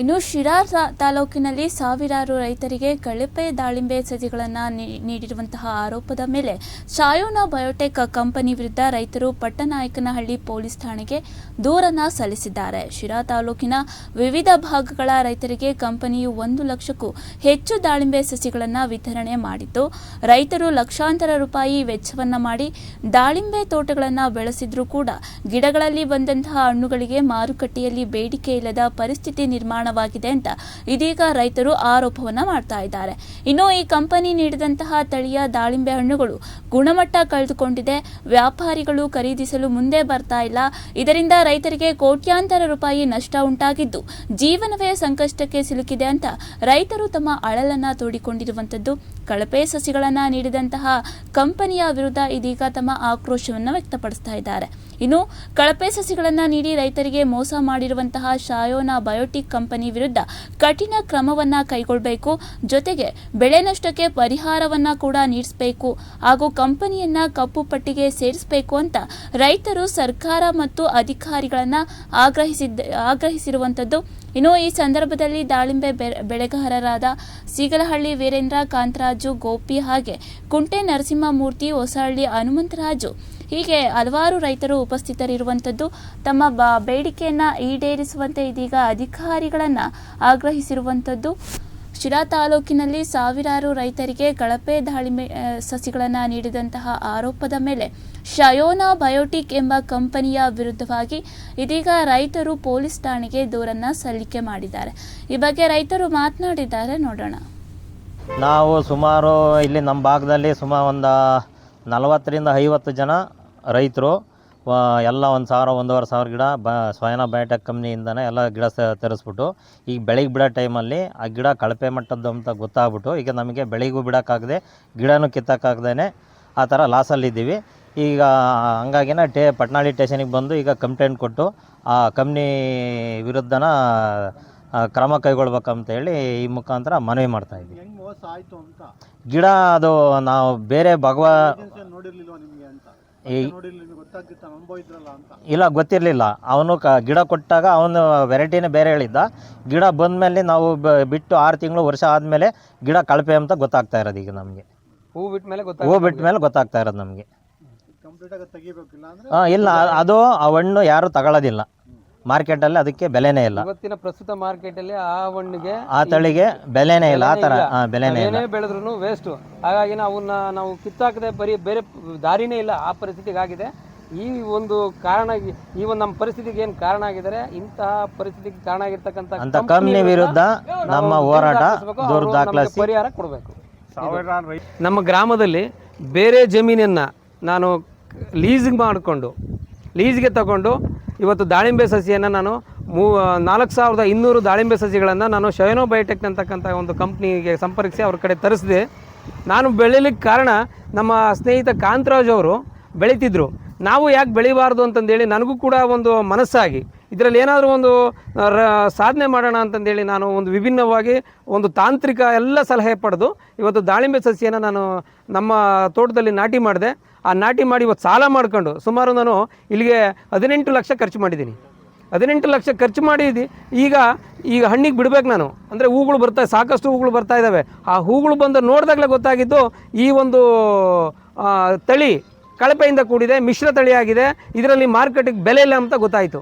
ಇನ್ನು ಶಿರಾ ತಾಲೂಕಿನಲ್ಲಿ ಸಾವಿರಾರು ರೈತರಿಗೆ ಕಳಪೆ ದಾಳಿಂಬೆ ಸಸಿಗಳನ್ನು ನೀಡಿರುವಂತಹ ಆರೋಪದ ಮೇಲೆ ಷಯೋನಾ ಬಯೋಟೆಕ್ ಕಂಪನಿ ವಿರುದ್ಧ ರೈತರು ಪಟ್ಟನಾಯಕನಹಳ್ಳಿ ಪೊಲೀಸ್ ಠಾಣೆಗೆ ದೂರನ್ನು ಸಲ್ಲಿಸಿದ್ದಾರೆ. ಶಿರಾ ತಾಲೂಕಿನ ವಿವಿಧ ಭಾಗಗಳ ರೈತರಿಗೆ ಕಂಪನಿಯು 1 ಲಕ್ಷಕ್ಕೂ ಹೆಚ್ಚು ದಾಳಿಂಬೆ ಸಸಿಗಳನ್ನು ವಿತರಣೆ ಮಾಡಿದ್ದು, ರೈತರು ಲಕ್ಷಾಂತರ ರೂಪಾಯಿ ವೆಚ್ಚವನ್ನು ಮಾಡಿ ದಾಳಿಂಬೆ ತೋಟಗಳನ್ನು ಬೆಳೆಸಿದ್ರೂ ಕೂಡ ಗಿಡಗಳಲ್ಲಿ ಬಂದಂತಹ ಹಣ್ಣುಗಳಿಗೆ ಮಾರುಕಟ್ಟೆಯಲ್ಲಿ ಬೇಡಿಕೆ ಇಲ್ಲದ ಪರಿಸ್ಥಿತಿ ನಿರ್ಮಾಣವಾಗಿದೆ ಅಂತ ಇದೀಗ ರೈತರು ಆರೋಪವನ್ನ ಮಾಡ್ತಾ ಇದ್ದಾರೆ. ಇನ್ನು ಈ ಕಂಪನಿ ನೀಡಿದಂತಹ ತಳಿಯ ದಾಳಿಂಬೆ ಹಣ್ಣುಗಳು ಗುಣಮಟ್ಟ ಕಳೆದುಕೊಂಡಿದೆ, ವ್ಯಾಪಾರಿಗಳು ಖರೀದಿಸಲು ಮುಂದೆ ಬರ್ತಾ ಇಲ್ಲ. ಇದರಿಂದ ರೈತರಿಗೆ ಕೋಟ್ಯಾಂತರ ರೂಪಾಯಿ ನಷ್ಟ ಉಂಟಾಗಿದ್ದು ಜೀವನವೇ ಸಂಕಷ್ಟಕ್ಕೆ ಸಿಲುಕಿದೆ ಅಂತ ರೈತರು ತಮ್ಮ ಅಳಲನ್ನ ತೋಡಿಕೊಂಡಿರುವಂತದ್ದು. ಕಳಪೆ ಸಸಿಗಳನ್ನ ನೀಡಿದಂತಹ ಕಂಪನಿಯ ವಿರುದ್ಧ ಇದೀಗ ತಮ್ಮ ಆಕ್ರೋಶವನ್ನು ವ್ಯಕ್ತಪಡಿಸ್ತಾ ಇದ್ದಾರೆ. ಇನ್ನು ಕಳಪೆ ಸಸಿಗಳನ್ನ ನೀಡಿ ರೈತರಿಗೆ ಮೋಸ ಮಾಡಿರುವಂತಹ ಷಯೋನಾ ಬಯೋಟೆಕ್ ಕಂಪನಿ ವಿರುದ್ಧ ಕಠಿಣ ಕ್ರಮವನ್ನ ಕೈಗೊಳ್ಳಬೇಕು, ಜೊತೆಗೆ ಬೆಳೆ ನಷ್ಟಕ್ಕೆ ಪರಿಹಾರವನ್ನ ಕೂಡ ನೀಡಿಸಬೇಕು ಹಾಗೂ ಕಂಪನಿಯನ್ನ ಕಪ್ಪು ಪಟ್ಟಿಗೆ ಸೇರಿಸಬೇಕು ಅಂತ ರೈತರು ಸರ್ಕಾರ ಮತ್ತು ಅಧಿಕಾರಿಗಳನ್ನ ಆಗ್ರಹಿಸಿರುವಂತದ್ದು. ಇನ್ನು ಈ ಸಂದರ್ಭದಲ್ಲಿ ದಾಳಿಂಬೆ ಬೆಳೆಗಾರರಾದ ಸೀಗಲಹಳ್ಳಿ ವೀರೇಂದ್ರ, ಕಾಂತರಾಜು, ಗೋಪಿ ಹಾಗೆ ಕುಂಟೆ ನರಸಿಂಹಮೂರ್ತಿ, ಹೊಸಹಳ್ಳಿ ಹನುಮಂತರಾಜು ಹೀಗೆ ಹಲವಾರು ರೈತರು ಉಪಸ್ಥಿತರಿರುವಂಥದ್ದು. ತಮ್ಮ ಬೇಡಿಕೆಯನ್ನು ಈಡೇರಿಸುವಂತೆ ಇದೀಗ ಅಧಿಕಾರಿಗಳನ್ನು ಆಗ್ರಹಿಸಿರುವಂಥದ್ದು. ಶಿರಾ ತಾಲೂಕಿನಲ್ಲಿ ಸಾವಿರಾರು ರೈತರಿಗೆ ಕಳಪೆ ದಾಳಿಂಬೆ ಸಸಿಗಳನ್ನು ನೀಡಿದಂತಹ ಆರೋಪದ ಮೇಲೆ ಷಯೋನಾ ಬಯೋಟೆಕ್ ಎಂಬ ಕಂಪನಿಯ ವಿರುದ್ಧವಾಗಿ ಇದೀಗ ರೈತರು ಪೊಲೀಸ್ ಠಾಣೆಗೆ ದೂರನ್ನು ಸಲ್ಲಿಕೆ ಮಾಡಿದ್ದಾರೆ. ಈ ಬಗ್ಗೆ ರೈತರು ಮಾತನಾಡಿದ್ದಾರೆ, ನೋಡೋಣ. ನಾವು ಸುಮಾರು ಇಲ್ಲಿ ನಮ್ಮ ಭಾಗದಲ್ಲಿ ಸುಮಾರು ಒಂದು 40ರಿಂದ 50 ಜನ ರೈತರು ಎಲ್ಲ 1,000-1,500 ಗಿಡ ಷಯೋನಾ ಬಯೋಟೆಕ್ ಕಂಪ್ನಿಯಿಂದನೇ ಎಲ್ಲ ಗಿಡ ತರಿಸ್ಬಿಟ್ಟು ಈಗ ಬೆಳೆಗೆ ಬಿಡೋ ಟೈಮಲ್ಲಿ ಆ ಗಿಡ ಕಳಪೆ ಮಟ್ಟದ್ದು ಅಂತ ಗೊತ್ತಾಗ್ಬಿಟ್ಟು ಈಗ ನಮಗೆ ಬೆಳೆಗೂ ಬಿಡೋಕ್ಕಾಗದೆ ಗಿಡನೂ ಕಿತ್ತಕ್ಕಾಗ್ದೇ ಆ ಥರ ಲಾಸಲ್ಲಿದ್ದೀವಿ. ಈಗ ಹಂಗಾಗಿನ ಪಟ್ನಾಳಿ ಸ್ಟೇಷನಿಗೆ ಬಂದು ಈಗ ಕಂಪ್ಲೇಂಟ್ ಕೊಟ್ಟು ಆ ಕಂಪ್ನಿ ವಿರುದ್ಧನ ಕ್ರಮ ಕೈಗೊಳ್ಬೇಕಂತೇಳಿ ಈ ಮುಖಾಂತರ ಮನವಿ ಮಾಡ್ತಾ ಇದ್ದೀವಿ. ಗಿಡ ಅದು ನಾವು ಬೇರೆ ಇಲ್ಲ ಗೊತ್ತಿರಲಿಲ್ಲ. ಅವನು ಗಿಡ ಕೊಟ್ಟಾಗ ಅವನು ವೆರೈಟಿನೇ ಬೇರೆ ಹೇಳಿದ್ದ. ಗಿಡ ಬಂದಮೇಲೆ ನಾವು ಬಿಟ್ಟು 6 ತಿಂಗಳು ವರ್ಷ ಆದಮೇಲೆ ಗಿಡ ಕಳಪೆ ಅಂತ ಗೊತ್ತಾಗ್ತಾ ಇರೋದು. ಈಗ ನಮಗೆ ಹೂ ಬಿಟ್ಟ ಮೇಲೆ ಗೊತ್ತಾಗ್ತಾ ಇರೋದು ನಮಗೆ. ಇಲ್ಲ, ಅದು ಆ ಹಣ್ಣು ಯಾರು ತಗೊಳ್ಳೋದಿಲ್ಲ ಮಾರ್ಕೆಟಲ್ಲಿ, ಅದಕ್ಕೆ ಬೆಲೆನೇ ಇಲ್ಲ. ಇವತ್ತಿನ ಪ್ರಸ್ತುತ ಮಾರ್ಕೆಟಲ್ಲಿ ಆ ಹಣ್ಣಿಗೆ ಆ ತಳಿಗೆ ಬೆಲೆನೇ ಇಲ್ಲ. ಆ ಥರ ಬೆಲೆನೇ ಇಲ್ಲ, ಬೆಳೆದ್ರೂ ವೇಸ್ಟು. ಹಾಗಾಗಿ ನಾವು ಕಿತ್ತಾಕದೆ ಬೇರೆ ದಾರಿನೇ ಇಲ್ಲ, ಆ ಪರಿಸ್ಥಿತಿಗಾಗಿದೆ. ಈ ಒಂದು ಕಾರಣ, ಈ ಒಂದು ನಮ್ಮ ಪರಿಸ್ಥಿತಿಗೆ ಏನು ಕಾರಣ ಆಗಿದ್ದಾರೆ, ಇಂತಹ ಪರಿಸ್ಥಿತಿಗೆ ಕಾರಣ ಆಗಿರ್ತಕ್ಕಂಥ ಕಂಪನಿ ವಿರುದ್ಧ ನಮ್ಮ ಹೋರಾಟ ದಾಖಲಿಸಿ ಪರಿಹಾರ ಕೊಡಬೇಕು. ನಮ್ಮ ಗ್ರಾಮದಲ್ಲಿ ಬೇರೆ ಜಮೀನನ್ನು ನಾನು ಲೀಸ್ಗೆ ತಗೊಂಡು ಇವತ್ತು ದಾಳಿಂಬೆ ಸಸಿಯನ್ನು ನಾನು 4,200 ದಾಳಿಂಬೆ ಸಸಿಗಳನ್ನು ನಾನು ಷಯೋನಾ ಬಯೋಟೆಕ್ ಅಂತಕ್ಕಂಥ ಒಂದು ಕಂಪ್ನಿಗೆ ಸಂಪರ್ಕಿಸಿ ಅವ್ರ ಕಡೆ ತರಿಸಿದೆ. ನಾನು ಬೆಳೀಲಿಕ್ಕೆ ಕಾರಣ ನಮ್ಮ ಸ್ನೇಹಿತ ಕಾಂತರಾಜ್ ಅವರು ಬೆಳೀತಿದ್ರು. ನಾವು ಯಾಕೆ ಬೆಳಿಬಾರ್ದು ಅಂತಂದೇಳಿ ನನಗೂ ಕೂಡ ಒಂದು ಮನಸ್ಸಾಗಿ ಇದರಲ್ಲಿ ಏನಾದರೂ ಒಂದು ಸಾಧನೆ ಮಾಡೋಣ ಅಂತಂದೇಳಿ ನಾನು ಒಂದು ವಿಭಿನ್ನವಾಗಿ ಒಂದು ತಾಂತ್ರಿಕ ಎಲ್ಲ ಸಲಹೆ ಪಡೆದು ಇವತ್ತು ದಾಳಿಂಬೆ ಸಸಿಯನ್ನು ನಾನು ನಮ್ಮ ತೋಟದಲ್ಲಿ ನಾಟಿ ಮಾಡಿದೆ. ಆ ನಾಟಿ ಮಾಡಿ ಇವತ್ತು ಸಾಲ ಮಾಡ್ಕೊಂಡು ಸುಮಾರು ನಾನು ಇಲ್ಲಿಗೆ 18 ಲಕ್ಷ ಖರ್ಚು ಮಾಡಿದ್ದೀನಿ. 18 ಲಕ್ಷ ಖರ್ಚು ಮಾಡಿದ್ದು ಈಗ ಹಣ್ಣಿಗೆ ಬಿಡಬೇಕು ನಾನು. ಅಂದರೆ ಹೂಗಳು ಬರ್ತಾವೆ, ಸಾಕಷ್ಟು ಹೂಗಳು ಬರ್ತಾ ಇದ್ದಾವೆ. ಆ ಹೂಗಳು ಬಂದು ನೋಡಿದಾಗಲೇ ಗೊತ್ತಾಗಿದ್ದು ಈ ಒಂದು ತಳಿ ಕಳಪೆಯಿಂದ ಕೂಡಿದೆ, ಮಿಶ್ರ ತಳಿಯಾಗಿದೆ, ಇದರಲ್ಲಿ ಮಾರ್ಕೆಟಿಗೆ ಬೆಲೆ ಇಲ್ಲ ಅಂತ ಗೊತ್ತಾಯಿತು.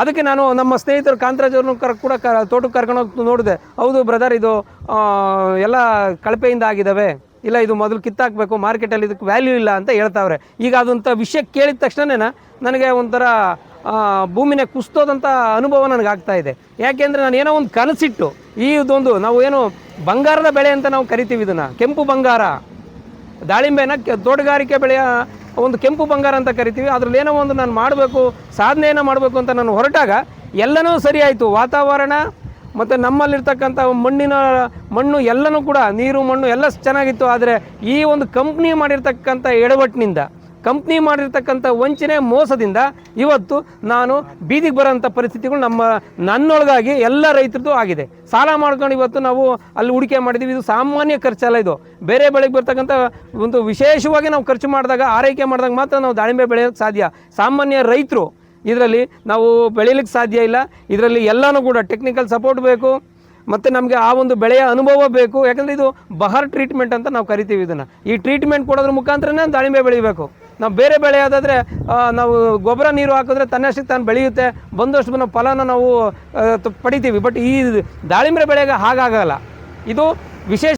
ಅದಕ್ಕೆ ನಾನು ನಮ್ಮ ಸ್ನೇಹಿತರು ಕಾಂತರಾಜ್ ಅವ್ರನ್ನೂ ಕೂಡ ತೋಟಕ್ಕೆ ಕರ್ಕೊಂಡೋಗಿ ನೋಡಿದೆ. ಹೌದು ಬ್ರದರ್, ಇದು ಎಲ್ಲ ಕಳಪೆಯಿಂದ ಆಗಿದ್ದಾವೆ, ಇಲ್ಲ ಇದು ಮೊದಲು ಕಿತ್ತಾಕಬೇಕು, ಮಾರ್ಕೆಟಲ್ಲಿ ಇದಕ್ಕೆ ವ್ಯಾಲ್ಯೂ ಇಲ್ಲ ಅಂತ ಹೇಳ್ತಾವ್ರೆ. ಈಗ ಅದಂಥ ವಿಷಯ ಕೇಳಿದ ತಕ್ಷಣ ನನಗೆ ಒಂಥರ ಭೂಮಿನೇ ಕುಸ್ತೋದಂಥ ಅನುಭವ ನನಗಾಗ್ತಾ ಇದೆ. ಯಾಕೆಂದರೆ ನಾನು ಏನೋ ಒಂದು ಕನಸಿಟ್ಟು ಇದೊಂದು ನಾವು ಏನು ಬಂಗಾರದ ಬೆಳೆ ಅಂತ ನಾವು ಕರಿತೀವಿ, ಇದನ್ನು ಕೆಂಪು ಬಂಗಾರ, ದಾಳಿಂಬೆನ ತೋಟಗಾರಿಕೆ ಬೆಳೆಯ ಒಂದು ಕೆಂಪು ಬಂಗಾರ ಅಂತ ಕರಿತೀವಿ. ಅದರಲ್ಲಿ ಏನೋ ಒಂದು ನಾನು ಮಾಡಬೇಕು, ಸಾಧನೆಯನ್ನು ಮಾಡಬೇಕು ಅಂತ ನಾನು ಹೊರಟಾಗ ಎಲ್ಲನೂ ಸರಿ ಆಯಿತು. ವಾತಾವರಣ ಮತ್ತು ನಮ್ಮಲ್ಲಿರ್ತಕ್ಕಂಥ ಮಣ್ಣು ಎಲ್ಲನೂ ಕೂಡ, ನೀರು ಮಣ್ಣು ಎಲ್ಲ ಚೆನ್ನಾಗಿತ್ತು. ಆದರೆ ಈ ಒಂದು ಕಂಪ್ನಿ ಮಾಡಿರ್ತಕ್ಕಂಥ ಎಡವಟ್ಟಿನಿಂದ, ಕಂಪ್ನಿ ಮಾಡಿರ್ತಕ್ಕಂಥ ವಂಚನೆ ಮೋಸದಿಂದ ಇವತ್ತು ನಾನು ಬೀದಿಗೆ ಬರೋಂಥ ಪರಿಸ್ಥಿತಿಗಳು ನನ್ನೊಳಗಾಗಿ ಎಲ್ಲ ರೈತರದ್ದು ಆಗಿದೆ. ಸಾಲ ಮಾಡ್ಕೊಂಡು ಇವತ್ತು ನಾವು ಅಲ್ಲಿ ಹೂಡಿಕೆ ಮಾಡಿದ್ದೀವಿ. ಇದು ಸಾಮಾನ್ಯ ಖರ್ಚಲ್ಲ, ಇದು ಬೇರೆ ಬೆಳೆಗೆ ಬರ್ತಕ್ಕಂಥ ಒಂದು ವಿಶೇಷವಾಗಿ ನಾವು ಖರ್ಚು ಮಾಡಿದಾಗ, ಆರೈಕೆ ಮಾಡಿದಾಗ ಮಾತ್ರ ನಾವು ದಾಳಿಂಬೆ ಬೆಳೆಯೋಕ್ಕೆ ಸಾಧ್ಯ. ಸಾಮಾನ್ಯ ರೈತರು ಇದರಲ್ಲಿ ನಾವು ಬೆಳೀಲಿಕ್ಕೆ ಸಾಧ್ಯ ಇಲ್ಲ. ಇದರಲ್ಲಿ ಎಲ್ಲನೂ ಕೂಡ ಟೆಕ್ನಿಕಲ್ ಸಪೋರ್ಟ್ ಬೇಕು ಮತ್ತು ನಮಗೆ ಆ ಒಂದು ಬೆಳೆಯ ಅನುಭವ ಬೇಕು. ಯಾಕಂದರೆ ಇದು ಬಹರ್ ಟ್ರೀಟ್ಮೆಂಟ್ ಅಂತ ನಾವು ಕರಿತೀವಿ ಇದನ್ನು. ಈ ಟ್ರೀಟ್ಮೆಂಟ್ ಕೊಡೋದ್ರ ಮುಖಾಂತರನೇ ದಾಳಿಂಬೆ ಬೆಳಿಬೇಕು. ನಾವು ಬೇರೆ ಬೆಳೆ ಯಾವುದಾದ್ರೆ ನಾವು ಗೊಬ್ಬರ ನೀರು ಹಾಕಿದ್ರೆ ತನ್ನಷ್ಟಕ್ಕೆ ತಾನು ಬೆಳೆಯುತ್ತೆ, ಬಂದಷ್ಟು ನಾವು ಫಲನ ನಾವು ಪಡಿತೀವಿ. ಬಟ್ ಈ ದಾಳಿಂಬೆ ಬೆಳೆಗೆ ಹಾಗಾಗಲ್ಲ. ಇದು ವಿಶೇಷ